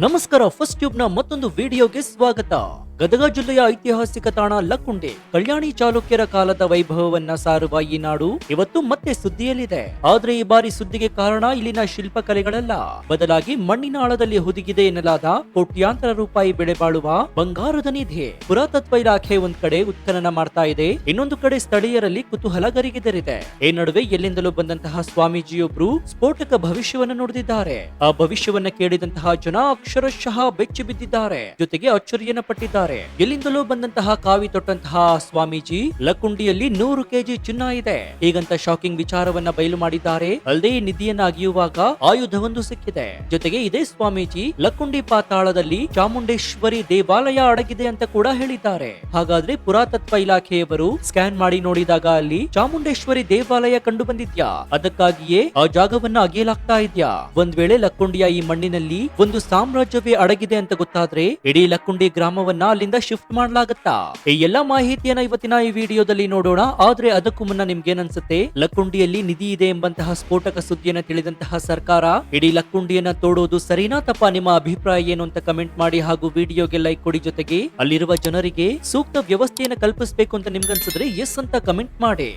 ನಮಸ್ಕಾರ. First tube ನ ಮತ್ತೊಂದು ವಿಡಿಯೋಗೆ ಸ್ವಾಗತ. ಗದಗ ಜಿಲ್ಲೆಯ ಐತಿಹಾಸಿಕ ತಾಣ ಲಕ್ಕುಂಡಿ ಕಲ್ಯಾಣಿ ಚಾಲುಕ್ಯರ ಕಾಲದ ವೈಭವವನ್ನ ಸಾರುವ ಈ ನಾಡು ಇವತ್ತು ಮತ್ತೆ ಸುದ್ದಿಯಲ್ಲಿದೆ. ಆದ್ರೆ ಈ ಬಾರಿ ಸುದ್ದಿಗೆ ಕಾರಣ ಇಲ್ಲಿನ ಶಿಲ್ಪಕಲೆಗಳಲ್ಲ, ಬದಲಾಗಿ ಮಣ್ಣಿನ ಆಳದಲ್ಲಿ ಹುದುಗಿದೆ ಎನ್ನಲಾದ ಕೋಟ್ಯಾಂತರ ರೂಪಾಯಿ ಬೆಲೆ ಬಾಳುವ ಬಂಗಾರದ ನಿಧಿ. ಪುರಾತತ್ವ ಇಲಾಖೆ ಒಂದ್ ಕಡೆ ಉತ್ಖನನ ಮಾಡ್ತಾ ಇದೆ, ಇನ್ನೊಂದು ಕಡೆ ಸ್ಥಳೀಯರಲ್ಲಿ ಕುತೂಹಲ ಗರಿಗೆದರಿದೆ. ಈ ನಡುವೆ ಎಲ್ಲಿಂದಲೂ ಬಂದಂತಹ ಸ್ವಾಮೀಜಿಯೊಬ್ರು ಸ್ಫೋಟಕ ಭವಿಷ್ಯವನ್ನ ನುಡಿದಿದ್ದಾರೆ. ಆ ಭವಿಷ್ಯವನ್ನ ಕೇಳಿದಂತಹ ಜನ ಅಕ್ಷರಶಃ ಬೆಚ್ಚಿ ಬಿದ್ದಿದ್ದಾರೆ, ಜೊತೆಗೆ ಅಚ್ಚರಿಯನ್ನ ಪಟ್ಟಿದ್ದಾರೆ. ಎಲ್ಲಿಂದಲೂ ಬಂದಂತಹ ಕಾವಿ ತೊಟ್ಟಂತಹ ಸ್ವಾಮೀಜಿ ಲಕ್ಕುಂಡಿಯಲ್ಲಿ 100 ಕೆಜಿ ಚಿನ್ನ ಇದೆ ಹೀಗಂತ ಶಾಕಿಂಗ್ ವಿಚಾರವನ್ನ ಬಯಲು ಮಾಡಿದ್ದಾರೆ. ಅಲ್ಲದೆ ನಿಧಿಯನ್ನ ಅಗಿಯುವಾಗ ಆಯುಧವೊಂದು ಸಿಕ್ಕಿದೆ. ಜೊತೆಗೆ ಇದೇ ಸ್ವಾಮೀಜಿ ಲಕ್ಕುಂಡಿ ಪಾತಾಳದಲ್ಲಿ ಚಾಮುಂಡೇಶ್ವರಿ ದೇವಾಲಯ ಅಡಗಿದೆ ಅಂತ ಕೂಡ ಹೇಳಿದ್ದಾರೆ. ಹಾಗಾದ್ರೆ ಪುರಾತತ್ವ ಇಲಾಖೆಯವರು ಸ್ಕ್ಯಾನ್ ಮಾಡಿ ನೋಡಿದಾಗ ಅಲ್ಲಿ ಚಾಮುಂಡೇಶ್ವರಿ ದೇವಾಲಯ ಕಂಡು ಬಂದಿದ್ಯಾ? ಅದಕ್ಕಾಗಿಯೇ ಆ ಜಾಗವನ್ನ ಅಗೆಯಲಾಗ್ತಾ ಇದ್ಯಾ? ಒಂದ್ ವೇಳೆ ಲಕ್ಕುಂಡಿಯ ಈ ಮಣ್ಣಿನಲ್ಲಿ ಒಂದು ಸಾಮ್ರಾಜ್ಯವೇ ಅಡಗಿದೆ ಅಂತ ಗೊತ್ತಾದ್ರೆ ಇಡೀ ಲಕ್ಕುಂಡಿ ಗ್ರಾಮವನ್ನ ಅಲ್ಲಿಂದ ಶಿಫ್ಟ್ ಮಾಡಲಾಗತ್ತಾ? ಈ ಎಲ್ಲಾ ಮಾಹಿತಿಯನ್ನ ಇವತ್ತಿನ ಈ ವಿಡಿಯೋದಲ್ಲಿ ನೋಡೋಣ. ಆದ್ರೆ ಅದಕ್ಕೂ ಮುನ್ನ ನಿಮ್ಗೇನನ್ಸುತ್ತೆ? ಲಕ್ಕುಂಡಿಯಲ್ಲಿ ನಿಧಿ ಇದೆ ಎಂಬಂತಹ ಸ್ಫೋಟಕ ಸುದ್ದಿಯನ್ನ ತಿಳಿದಂತಹ ಸರ್ಕಾರ ಇಡೀ ಲಕ್ಕುಂಡಿಯನ್ನ ತೋಡೋದು ಸರಿನಾ ತಪ್ಪಾ? ನಿಮ್ಮ ಅಭಿಪ್ರಾಯ ಏನು ಅಂತ ಕಮೆಂಟ್ ಮಾಡಿ, ಹಾಗೂ ವಿಡಿಯೋಗೆ ಲೈಕ್ ಕೊಡಿ. ಜೊತೆಗೆ ಅಲ್ಲಿರುವ ಜನರಿಗೆ ಸೂಕ್ತ ವ್ಯವಸ್ಥೆಯನ್ನು ಕಲ್ಪಿಸಬೇಕು ಅಂತ ನಿಮ್ಗನ್ಸಿದ್ರೆ ಎಸ್ ಅಂತ ಕಮೆಂಟ್ ಮಾಡಿ.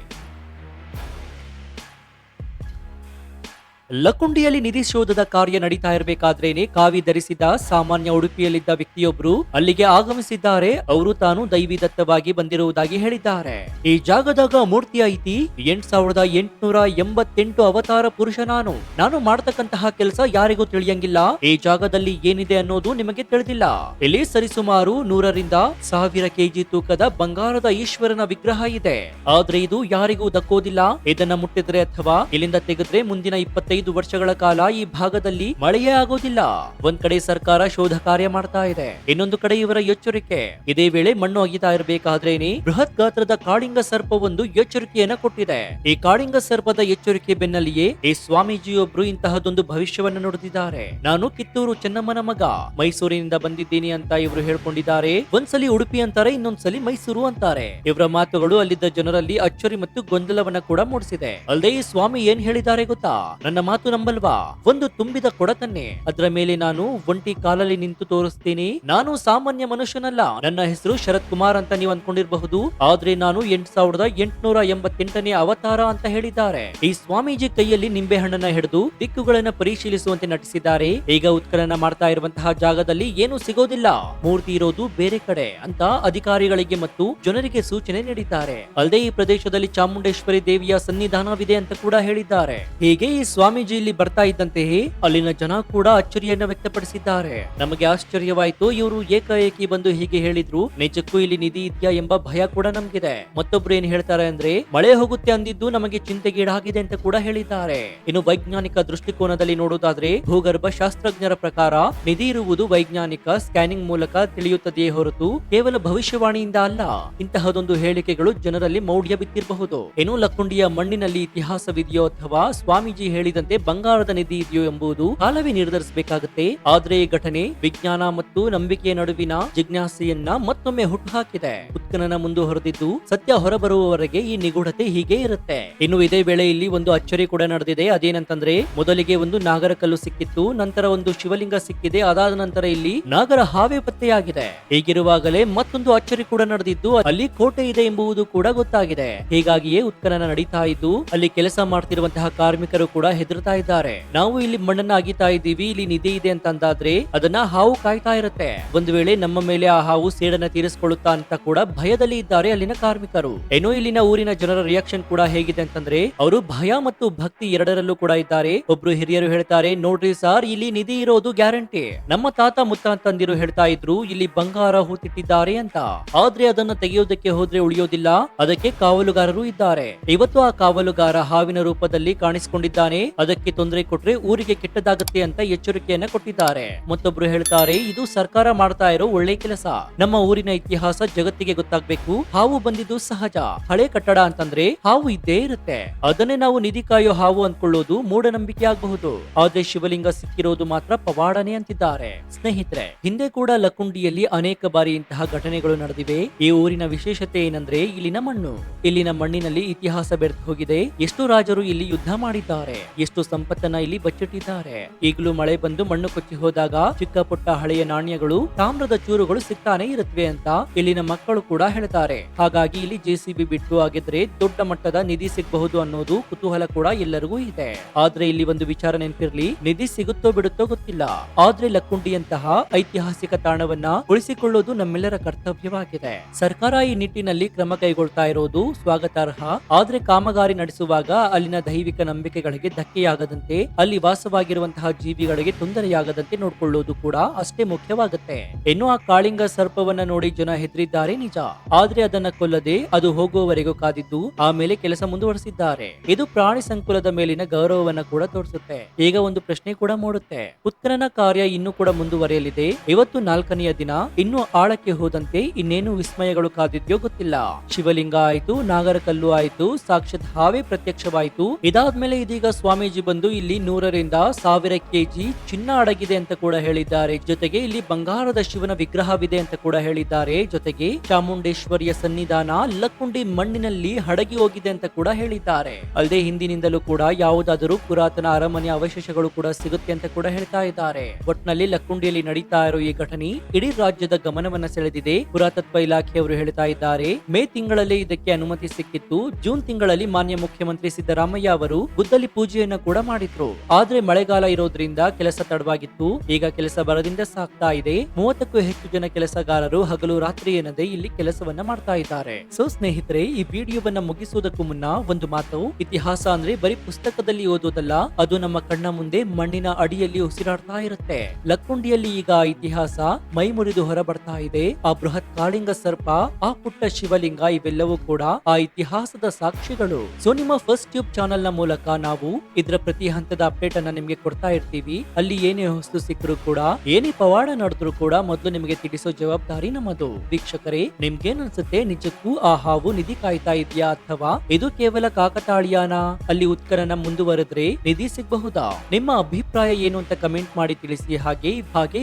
ಲಕ್ಕುಂಡಿಯಲ್ಲಿ ನಿಧಿ ಶೋಧದ ಕಾರ್ಯ ನಡೀತಾ ಇರಬೇಕಾದ್ರೇನೆ ಕಾವಿ ಧರಿಸಿದ ಸಾಮಾನ್ಯ ಉಡುಪಿಯಲ್ಲಿದ್ದ ವ್ಯಕ್ತಿಯೊಬ್ರು ಅಲ್ಲಿಗೆ ಆಗಮಿಸಿದ್ದಾರೆ. ಅವರು ತಾನು ದೈವಿದತ್ತವಾಗಿ ಬಂದಿರುವುದಾಗಿ ಹೇಳಿದ್ದಾರೆ. ಈ ಜಾಗದಾಗ ಮೂರ್ತಿ ಐತಿ, 8888 ಅವತಾರ ಪುರುಷ ನಾನು ಮಾಡತಕ್ಕಂತಹ ಕೆಲಸ ಯಾರಿಗೂ ತಿಳಿಯಂಗಿಲ್ಲ. ಈ ಜಾಗದಲ್ಲಿ ಏನಿದೆ ಅನ್ನೋದು ನಿಮಗೆ ತಿಳಿದಿಲ್ಲ. ಇಲ್ಲಿ ಸರಿಸುಮಾರು 100 ರಿಂದ 1000 ಕೆಜಿ ತೂಕದ ಬಂಗಾರದ ಈಶ್ವರನ ವಿಗ್ರಹ ಇದೆ. ಆದ್ರೆ ಇದು ಯಾರಿಗೂ ದಕ್ಕೋದಿಲ್ಲ. ಇದನ್ನ ಮುಟ್ಟಿದ್ರೆ ಅಥವಾ ಇಲ್ಲಿಂದ ತೆಗೆದ್ರೆ ಮುಂದಿನ 25 ವರ್ಷಗಳ ಕಾಲ ಈ ಭಾಗದಲ್ಲಿ ಮಳೆಯೇ ಆಗೋದಿಲ್ಲ. ಒಂದ್ ಕಡೆ ಸರ್ಕಾರ ಶೋಧ ಕಾರ್ಯ ಮಾಡ್ತಾ ಇದೆ, ಇನ್ನೊಂದು ಕಡೆ ಇವರ ಎಚ್ಚರಿಕೆ. ಇದೇ ವೇಳೆ ಮಣ್ಣು ಅಗಿತಾ ಇರಬೇಕಾದ್ರೇನೆ ಬೃಹತ್ ಗಾತ್ರದ ಕಾಳಿಂಗ ಸರ್ಪವೊಂದು ಎಚ್ಚರಿಕೆಯನ್ನ ಕೊಟ್ಟಿದೆ. ಈ ಕಾಳಿಂಗ ಸರ್ಪದ ಎಚ್ಚರಿಕೆ ಬೆನ್ನಲ್ಲಿಯೇ ಈ ಸ್ವಾಮೀಜಿಯೊಬ್ರು ಇಂತಹದೊಂದು ಭವಿಷ್ಯವನ್ನು ನುಡಿದಿದ್ದಾರೆ. ನಾನು ಕಿತ್ತೂರು ಚೆನ್ನಮ್ಮನ ಮಗ, ಮೈಸೂರಿನಿಂದ ಬಂದಿದ್ದೀನಿ ಅಂತ ಇವರು ಹೇಳ್ಕೊಂಡಿದ್ದಾರೆ. ಒಂದ್ಸಲಿ ಉಡುಪಿ ಅಂತಾರೆ, ಇನ್ನೊಂದ್ಸಲಿ ಮೈಸೂರು ಅಂತಾರೆ. ಇವರ ಮಾತುಗಳು ಅಲ್ಲಿದ್ದ ಜನರಲ್ಲಿ ಅಚ್ಚರಿ ಮತ್ತು ಗೊಂದಲವನ್ನ ಕೂಡ ಮೂಡಿಸಿದೆ. ಅಲ್ಲದೆ ಈ ಸ್ವಾಮಿ ಏನ್ ಹೇಳಿದ್ದಾರೆ ಗೊತ್ತಾ? ನನ್ನ ಮಾತು ನಂಬಲ್ವಾ? ಒಂದು ತುಂಬಿದ ಕೊಡತನ್ನೇ, ಅದರ ಮೇಲೆ ನಾನು ಒಂಟಿ ಕಾಲಲ್ಲಿ ನಿಂತು ತೋರಿಸ್ತೀನಿ. ನಾನು ಸಾಮಾನ್ಯ ಮನುಷ್ಯನಲ್ಲ. ನನ್ನ ಹೆಸರು ಶರತ್ ಕುಮಾರ್ ಅಂತ ನೀವು ಅನ್ಕೊಂಡಿರಬಹುದು, ಆದ್ರೆ ನಾನು 8888ನೇ ಅವತಾರ ಅಂತ ಹೇಳಿದ್ದಾರೆ. ಈ ಸ್ವಾಮೀಜಿ ಕೈಯಲ್ಲಿ ನಿಂಬೆ ಹಣ್ಣನ್ನ ಹಿಡಿದು ದಿಕ್ಕುಗಳನ್ನ ಪರಿಶೀಲಿಸುವಂತೆ ನಟಿಸಿದ್ದಾರೆ. ಈಗ ಉತ್ಖನನ ಮಾಡ್ತಾ ಇರುವಂತಹ ಜಾಗದಲ್ಲಿ ಏನು ಸಿಗೋದಿಲ್ಲ, ಮೂರ್ತಿ ಇರೋದು ಬೇರೆ ಕಡೆ ಅಂತ ಅಧಿಕಾರಿಗಳಿಗೆ ಮತ್ತು ಜನರಿಗೆ ಸೂಚನೆ ನೀಡಿದ್ದಾರೆ. ಅಲ್ಲದೆ ಈ ಪ್ರದೇಶದಲ್ಲಿ ಚಾಮುಂಡೇಶ್ವರಿ ದೇವಿಯ ಸನ್ನಿಧಾನವಿದೆ ಅಂತ ಕೂಡ ಹೇಳಿದ್ದಾರೆ. ಹೀಗೆ ಈ ಸ್ವಾಮೀಜಿ ಇಲ್ಲಿ ಬರ್ತಾ ಇದ್ದಂತೆಯೇ ಅಲ್ಲಿನ ಜನ ಕೂಡ ಅಚ್ಚರಿಯನ್ನ ವ್ಯಕ್ತಪಡಿಸಿದ್ದಾರೆ. ನಮಗೆ ಆಶ್ಚರ್ಯವಾಯ್ತು, ಇವರು ಏಕಾಏಕಿ ಬಂದು ಹೀಗೆ ಹೇಳಿದ್ರು, ನಿಜಕ್ಕೂ ಇಲ್ಲಿ ನಿಧಿ ಇದೆಯಾ ಎಂಬ ಭಯ ಕೂಡ ನಮ್ಗಿದೆ. ಮತ್ತೊಬ್ರು ಏನ್ ಹೇಳ್ತಾರೆ ಅಂದ್ರೆ, ಮಳೆ ಹೋಗುತ್ತೆ ಅಂದಿದ್ದು ನಮಗೆ ಚಿಂತೆಗೀಡಾಗಿದೆ ಅಂತ ಕೂಡ ಹೇಳಿದ್ದಾರೆ. ಇನ್ನು ವೈಜ್ಞಾನಿಕ ದೃಷ್ಟಿಕೋನದಲ್ಲಿ ನೋಡೋದಾದ್ರೆ ಭೂಗರ್ಭ ಶಾಸ್ತ್ರಜ್ಞರ ಪ್ರಕಾರ ನಿಧಿ ಇರುವುದು ವೈಜ್ಞಾನಿಕ ಸ್ಕ್ಯಾನಿಂಗ್ ಮೂಲಕ ತಿಳಿಯುತ್ತದೆಯೇ ಹೊರತು ಕೇವಲ ಭವಿಷ್ಯವಾಣಿಯಿಂದ ಅಲ್ಲ. ಇಂತಹದೊಂದು ಹೇಳಿಕೆಗಳು ಜನರಲ್ಲಿ ಮೌಢ್ಯ ಬಿತ್ತಿರಬಹುದು. ಇನ್ನು ಲಕ್ಕುಂಡಿಯ ಮಣ್ಣಿನಲ್ಲಿ ಇತಿಹಾಸವಿದೆಯೋ ಅಥವಾ ಸ್ವಾಮೀಜಿ ಹೇಳಿದಂತೆ ಬಂಗಾರದ ನಿಧಿ ಇದೆಯೋ ಎಂಬುದು ಕಾಲವೇ ನಿರ್ಧರಿಸಬೇಕಾಗುತ್ತೆ. ಆದ್ರೆ ಈ ಘಟನೆ ವಿಜ್ಞಾನ ಮತ್ತು ನಂಬಿಕೆಯ ನಡುವಿನ ಜಿಜ್ಞಾಸೆಯನ್ನ ಮತ್ತೊಮ್ಮೆ ಹುಟ್ಟುಹಾಕಿದೆ. ಉತ್ಖನನ ಮುಂದುವರೆದಿದ್ದು ಸತ್ಯ ಹೊರಬರುವವರೆಗೆ ಈ ನಿಗೂಢತೆ ಹೀಗೆ ಇರುತ್ತೆ. ಇನ್ನು ಇದೇ ವೇಳೆ ಇಲ್ಲಿ ಒಂದು ಅಚ್ಚರಿ ಕೂಡ ನಡೆದಿದೆ. ಅದೇನಂತಂದ್ರೆ, ಮೊದಲಿಗೆ ಒಂದು ನಾಗರ ಕಲ್ಲು ಸಿಕ್ಕಿತ್ತು, ನಂತರ ಒಂದು ಶಿವಲಿಂಗ ಸಿಕ್ಕಿದೆ, ಅದಾದ ನಂತರ ಇಲ್ಲಿ ನಾಗರ ಹಾವೇ ಪತ್ತೆಯಾಗಿದೆ. ಹೀಗಿರುವಾಗಲೇ ಮತ್ತೊಂದು ಅಚ್ಚರಿ ಕೂಡ ನಡೆದಿದ್ದು, ಅಲ್ಲಿ ಕೋಟೆ ಇದೆ ಎಂಬುದು ಕೂಡ ಗೊತ್ತಾಗಿದೆ. ಹೀಗಾಗಿಯೇ ಉತ್ಖನನ ನಡೀತಾ ಇದ್ದು ಅಲ್ಲಿ ಕೆಲಸ ಮಾಡ್ತಿರುವಂತಹ ಕಾರ್ಮಿಕರು ಕೂಡ ಹೆದರ್ತಾ ಇದ್ದಾರೆ. ನಾವು ಇಲ್ಲಿ ಮಣ್ಣನ್ನ ಅಗಿತಾ ಇದ್ದೀವಿ, ಇಲ್ಲಿ ನಿಧಿ ಇದೆ ಅಂತ ಅಂದಾದ್ರೆ ಅದನ್ನ ಹಾವು ಕಾಯ್ತಾ ಇರುತ್ತೆ. ಒಂದು ವೇಳೆ ನಮ್ಮ ಮೇಲೆ ಆ ಹಾವು ಸೇಡನ್ನ ತೀರಿಸಿಕೊಳ್ಳುತ್ತಾ ಅಂತ ಕೂಡ ಭಯದಲ್ಲಿ ಇದ್ದಾರೆ ಅಲ್ಲಿನ ಕಾರ್ಮಿಕರು. ಏನೋ ಇಲ್ಲಿನ ಊರಿನ ಜನರ ರಿಯಾಕ್ಷನ್ ಕೂಡ ಹೇಗಿದೆ ಅಂತಂದ್ರೆ, ಅವರು ಭಯ ಮತ್ತು ಭಕ್ತಿ ಎರಡರಲ್ಲೂ ಕೂಡ ಇದ್ದಾರೆ. ಒಬ್ರು ಹಿರಿಯರು ಹೇಳ್ತಾರೆ, ನೋಡ್ರಿ ಸಾರ್, ಇಲ್ಲಿ ನಿಧಿ ಇರೋದು ಗ್ಯಾರಂಟಿ. ನಮ್ಮ ತಾತ ಮುತ್ತಾತಂದಿರು ಹೇಳ್ತಾ ಇದ್ರು ಇಲ್ಲಿ ಬಂಗಾರ ಹೂತಿಟ್ಟಿದ್ದಾರೆ ಅಂತ. ಆದ್ರೆ ಅದನ್ನ ತೆಗೆಯೋದಕ್ಕೆ ಹೋದ್ರೆ ಉಳಿಯೋದಿಲ್ಲ, ಅದಕ್ಕೆ ಕಾವಲುಗಾರರು ಇದ್ದಾರೆ. ಇವತ್ತು ಆ ಕಾವಲುಗಾರ ಹಾವಿನ ರೂಪದಲ್ಲಿ ಕಾಣಿಸಿಕೊಂಡಿದ್ದಾನೆ. ಅದಕ್ಕೆ ತೊಂದರೆ ಕೊಟ್ರೆ ಊರಿಗೆ ಕೆಟ್ಟದಾಗತ್ತೆ ಅಂತ ಎಚ್ಚರಿಕೆಯನ್ನ ಕೊಟ್ಟಿದ್ದಾರೆ. ಮತ್ತೊಬ್ರು ಹೇಳ್ತಾರೆ, ಇದು ಸರ್ಕಾರ ಮಾಡ್ತಾ ಇರೋ ಒಳ್ಳೆ ಕೆಲಸ. ನಮ್ಮ ಊರಿನ ಇತಿಹಾಸ ಜಗತ್ತಿಗೆ ಗೊತ್ತಾಗ್ಬೇಕು. ಹಾವು ಬಂದಿದ್ದು ಸಹಜ. ಹಳೆ ಕಟ್ಟಡ ಅಂತಂದ್ರೆ ಹಾವು ಇದ್ದೇ ಇರುತ್ತೆ. ಅದನ್ನೇ ನಾವು ನಿಧಿ ಕಾಯೋ ಹಾವು ಅಂದ್ಕೊಳ್ಳೋದು ಮೂಢನಂಬಿಕೆ ಆಗಬಹುದು. ಆದ್ರೆ ಶಿವಲಿಂಗ ಸಿಕ್ಕಿರೋದು ಮಾತ್ರ ಪವಾಡನೆ ಅಂತಿದ್ದಾರೆ. ಸ್ನೇಹಿತರೆ, ಹಿಂದೆ ಕೂಡ ಲಕ್ಕುಂಡಿಯಲ್ಲಿ ಅನೇಕ ಬಾರಿ ಇಂತಹ ಘಟನೆಗಳು ನಡೆದಿವೆ. ಈ ಊರಿನ ವಿಶೇಷತೆ ಏನಂದ್ರೆ ಇಲ್ಲಿನ ಮಣ್ಣು. ಇಲ್ಲಿನ ಮಣ್ಣಿನಲ್ಲಿ ಇತಿಹಾಸ ಬೆರೆತು ಹೋಗಿದೆ. ಎಷ್ಟು ರಾಜರು ಇಲ್ಲಿ ಯುದ್ಧ ಮಾಡಿದ್ದಾರೆ, ಸಾಕಷ್ಟು ಸಂಪತ್ತನ್ನ ಇಲ್ಲಿ ಬಚ್ಚಿಟ್ಟಿದ್ದಾರೆ. ಈಗಲೂ ಮಳೆ ಬಂದು ಮಣ್ಣು ಕೊಚ್ಚಿ ಹೋದಾಗ ಚಿಕ್ಕ ಪುಟ್ಟ ಹಳೆಯ ನಾಣ್ಯಗಳು, ತಾಮ್ರದ ಚೂರುಗಳು ಸಿಗ್ತಾನೆ ಇರುತ್ತವೆ ಅಂತ ಇಲ್ಲಿನ ಮಕ್ಕಳು ಕೂಡ ಹೇಳ್ತಾರೆ. ಹಾಗಾಗಿ ಇಲ್ಲಿ ಜೆಸಿಬಿ ಬಿಟ್ಟು ಆಗಿದ್ರೆ ದೊಡ್ಡ ಮಟ್ಟದ ನಿಧಿ ಸಿಗಬಹುದು ಅನ್ನೋದು ಕುತೂಹಲ ಕೂಡ ಎಲ್ಲರಿಗೂ ಇದೆ. ಆದ್ರೆ ಇಲ್ಲಿ ಒಂದು ವಿಚಾರ ನೆನಪಿರ್ಲಿ, ನಿಧಿ ಸಿಗುತ್ತೋ ಬಿಡುತ್ತೋ ಗೊತ್ತಿಲ್ಲ, ಆದ್ರೆ ಲಕ್ಕುಂಡಿಯಂತಹ ಐತಿಹಾಸಿಕ ತಾಣವನ್ನ ಉಳಿಸಿಕೊಳ್ಳೋದು ನಮ್ಮೆಲ್ಲರ ಕರ್ತವ್ಯವಾಗಿದೆ. ಸರ್ಕಾರ ಈ ನಿಟ್ಟಿನಲ್ಲಿ ಕ್ರಮ ಕೈಗೊಳ್ತಾ ಇರೋದು ಸ್ವಾಗತಾರ್ಹ. ಆದ್ರೆ ಕಾಮಗಾರಿ ನಡೆಸುವಾಗ ಅಲ್ಲಿನ ದೈವಿಕ ನಂಬಿಕೆಗಳಿಗೆ ಧಕ್ಕೆಯಾಗದಂತೆ, ಅಲ್ಲಿ ವಾಸವಾಗಿರುವಂತಹ ಜೀವಿಗಳಿಗೆ ತೊಂದರೆಯಾಗದಂತೆ ನೋಡ್ಕೊಳ್ಳೋದು ಕೂಡ ಅಷ್ಟೇ ಮುಖ್ಯವಾಗುತ್ತೆ. ಇನ್ನು ಆ ಕಾಳಿಂಗ ಸರ್ಪವನ್ನ ನೋಡಿ ಜನ ಹೆದರಿದ್ದಾರೆ ನಿಜ, ಆದ್ರೆ ಅದನ್ನ ಕೊಲ್ಲದೆ ಅದು ಹೋಗುವವರೆಗೂ ಕಾದಿದ್ದು ಆಮೇಲೆ ಕೆಲಸ ಮುಂದುವರೆಸಿದ್ದಾರೆ. ಇದು ಪ್ರಾಣಿ ಸಂಕುಲದ ಮೇಲಿನ ಗೌರವವನ್ನ ಕೂಡ ತೋರಿಸುತ್ತೆ. ಈಗ ಒಂದು ಪ್ರಶ್ನೆ ಕೂಡ ಮೂಡುತ್ತೆ, ಉತ್ಖನನ ಕಾರ್ಯ ಇನ್ನೂ ಕೂಡ ಮುಂದುವರೆಯಲಿದೆ. ಇವತ್ತು 4ನೆಯ ದಿನ, ಇನ್ನು ಆಳಕ್ಕೆ ಹೋದಂತೆ ಇನ್ನೇನು ವಿಸ್ಮಯಗಳು ಕಾದಿದ್ಯೋ ಗೊತ್ತಿಲ್ಲ. ಶಿವಲಿಂಗ ಆಯ್ತು, ನಾಗರಕಲ್ಲು ಆಯ್ತು, ಸಾಕ್ಷಾತ್ ಹಾವೇ ಪ್ರತ್ಯಕ್ಷವಾಯಿತು. ಇದಾದ್ಮೇಲೆ ಇದೀಗ ಸ್ವಾಮೀಜಿ ಬಂದು ಇಲ್ಲಿ 100ರಿಂದ 1000 ಕೆಜಿ ಚಿನ್ನ ಅಡಗಿದೆ ಅಂತ ಕೂಡ ಹೇಳಿದ್ದಾರೆ. ಜೊತೆಗೆ ಇಲ್ಲಿ ಬಂಗಾರದ ಶಿವನ ವಿಗ್ರಹವಿದೆ ಅಂತ ಕೂಡ ಹೇಳಿದ್ದಾರೆ. ಜೊತೆಗೆ ಚಾಮುಂಡೇಶ್ವರಿಯ ಸನ್ನಿಧಾನ ಲಕ್ಕುಂಡಿ ಮಣ್ಣಿನಲ್ಲಿ ಅಡಗಿ ಹೋಗಿದೆ ಅಂತ ಕೂಡ ಹೇಳಿದ್ದಾರೆ. ಅಲ್ಲದೆ ಹಿಂದಿನಿಂದಲೂ ಕೂಡ ಯಾವುದಾದರೂ ಪುರಾತನ ಅರಮನೆ ಅವಶೇಷಗಳು ಕೂಡ ಸಿಗುತ್ತೆ ಅಂತ ಕೂಡ ಹೇಳ್ತಾ ಇದ್ದಾರೆ. ಒಟ್ನಲ್ಲಿ ಲಕ್ಕುಂಡಿಯಲ್ಲಿ ನಡೀತಾ ಇರೋ ಈ ಘಟನೆ ಇಡೀ ರಾಜ್ಯದ ಗಮನವನ್ನ ಸೆಳೆದಿದೆ. ಪುರಾತತ್ವ ಇಲಾಖೆಯವರು ಹೇಳ್ತಾ ಇದ್ದಾರೆ, ಮೇ ತಿಂಗಳಲ್ಲಿ ಇದಕ್ಕೆ ಅನುಮತಿ ಸಿಕ್ಕಿತ್ತು. ಜೂನ್ ತಿಂಗಳಲ್ಲಿ ಮಾನ್ಯ ಮುಖ್ಯಮಂತ್ರಿ ಸಿದ್ದರಾಮಯ್ಯ ಅವರು ಗುದ್ದಲಿ ಪೂಜೆಯನ್ನ ಕೂಡ ಮಾಡಿದ್ರು. ಆದ್ರೆ ಮಳೆಗಾಲ ಇರೋದ್ರಿಂದ ಕೆಲಸ ತಡವಾಗಿತ್ತು. ಈಗ ಕೆಲಸ ಬರದಿಂದ ಸಾಗ್ತಾ ಇದೆ. 30ಕ್ಕೂ ಹೆಚ್ಚು ಜನ ಕೆಲಸಗಾರರು ಹಗಲು ರಾತ್ರಿ ಎನ್ನದೆ ಇಲ್ಲಿ ಕೆಲಸವನ್ನ ಮಾಡ್ತಾ ಇದ್ದಾರೆ. ಸೊ ಸ್ನೇಹಿತರೆ, ಈ ವಿಡಿಯೋವನ್ನ ಮುಗಿಸುವುದಕ್ಕೂ ಮುನ್ನ ಒಂದು ಮಾತು, ಇತಿಹಾಸ ಅಂದ್ರೆ ಬರೀ ಪುಸ್ತಕದಲ್ಲಿ ಓದೋದಲ್ಲ, ಅದು ನಮ್ಮ ಕಣ್ಣ ಮುಂದೆ ಮಣ್ಣಿನ ಅಡಿಯಲ್ಲಿ ಉಸಿರಾಡ್ತಾ ಇರುತ್ತೆ. ಲಕ್ಕುಂಡಿಯಲ್ಲಿ ಈಗ ಇತಿಹಾಸ ಮೈ ಮುರಿದು ಹೊರ ಬರ್ತಾ ಇದೆ. ಆ ಬೃಹತ್ ಕಾಳಿಂಗ ಸರ್ಪ, ಆ ಪುಟ್ಟ ಶಿವಲಿಂಗ, ಇವೆಲ್ಲವೂ ಕೂಡ ಆ ಇತಿಹಾಸದ ಸಾಕ್ಷಿಗಳು. ಸೊ ನಿಮ್ಮ ಫಸ್ಟ್ ಟ್ಯೂಬ್ ಚಾನೆಲ್ ನ ಮೂಲಕ ನಾವು ಇದರ ಪ್ರತಿ ಹಂತದ ಅಪ್ಡೇಟ್ ಅನ್ನ ನಿಮ್ಗೆ ಕೊಡ್ತಾ ಇರ್ತೀವಿ. ಅಲ್ಲಿ ಏನೇ ಹೊಸ್ತು ಸಿಕ್ಕರೂ ಕೂಡ, ಏನೇ ಪವಾಡ ನಡೆದ್ರು ಕೂಡ ಮೊದಲು ನಿಮಗೆ ತಿಳಿಸೋ ಜವಾಬ್ದಾರಿ ನಮ್ಮದು. ವೀಕ್ಷಕರೇ, ನಿಮ್ಗೇನ್ ಅನ್ಸುತ್ತೆ, ನಿಜಕ್ಕೂ ಆ ಹಾವು ನಿಧಿ ಕಾಯ್ತಾ ಇದೆಯಾ ಅಥವಾ ಇದು ಕೇವಲ ಕಾಕತಾಳೀಯಾನ? ಅಲ್ಲಿ ಉತ್ಖನನ ಮುಂದುವರೆದ್ರೆ ನಿಧಿ ಸಿಗಬಹುದಾ? ನಿಮ್ಮ ಅಭಿಪ್ರಾಯ ಏನು ಅಂತ ಕಮೆಂಟ್ ಮಾಡಿ ತಿಳಿಸಿ. ಹಾಗೆ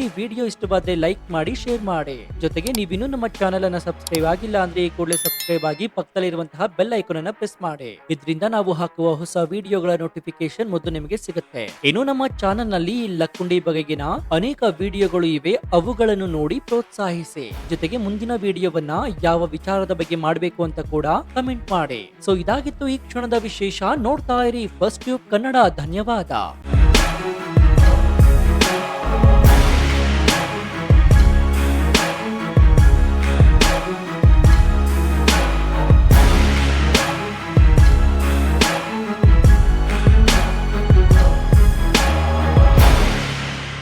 ಈ ವಿಡಿಯೋ ಇಷ್ಟವಾದ್ರೆ ಲೈಕ್ ಮಾಡಿ, ಶೇರ್ ಮಾಡಿ. ಜೊತೆಗೆ ನೀವಿನ್ನೂ ನಮ್ಮ ಚಾನೆಲ್ ಅನ್ನ ಸಬ್ಸ್ಕ್ರೈಬ್ ಆಗಿಲ್ಲ ಅಂದ್ರೆ ಈ ಕೂಡಲೇ ಸಬ್ಸ್ಕ್ರೈಬ್ ಆಗಿ ಪಕ್ಕದಲ್ಲಿರುವಂತಹ ಬೆಲ್ ಐಕಾನ್ ಅನ್ನ ಪ್ರೆಸ್ ಮಾಡಿ. ಇದರಿಂದ ನಾವು ಹಾಕುವ ಹೊಸ ವಿಡಿಯೋಗಳ ನೋಟಿಫಿಕೇಶನ್ ಮೊದಲು ನಿಮಗೆ ಸಿಗುತ್ತೆ. ಇನ್ನು ನಮ್ಮ ಚಾನೆಲ್ ನಲ್ಲಿ ಲಕ್ಕುಂಡಿ ಬಗೆಗಿನ ಅನೇಕ ವಿಡಿಯೋಗಳು ಇವೆ, ಅವುಗಳನ್ನು ನೋಡಿ ಪ್ರೋತ್ಸಾಹಿಸಿ. ಜೊತೆಗೆ ಮುಂದಿನ ವಿಡಿಯೋವನ್ನ ಯಾವ ವಿಚಾರದ ಬಗ್ಗೆ ಮಾಡಬೇಕು ಅಂತ ಕೂಡ ಕಮೆಂಟ್ ಮಾಡಿ. ಸೊ ಇದಾಗಿತ್ತು ಈ ಕ್ಷಣದ ವಿಶೇಷ. ನೋಡ್ತಾ ಇರಿ ಫಸ್ಟ್ ಟ್ಯೂಬ್ ಕನ್ನಡ. ಧನ್ಯವಾದ.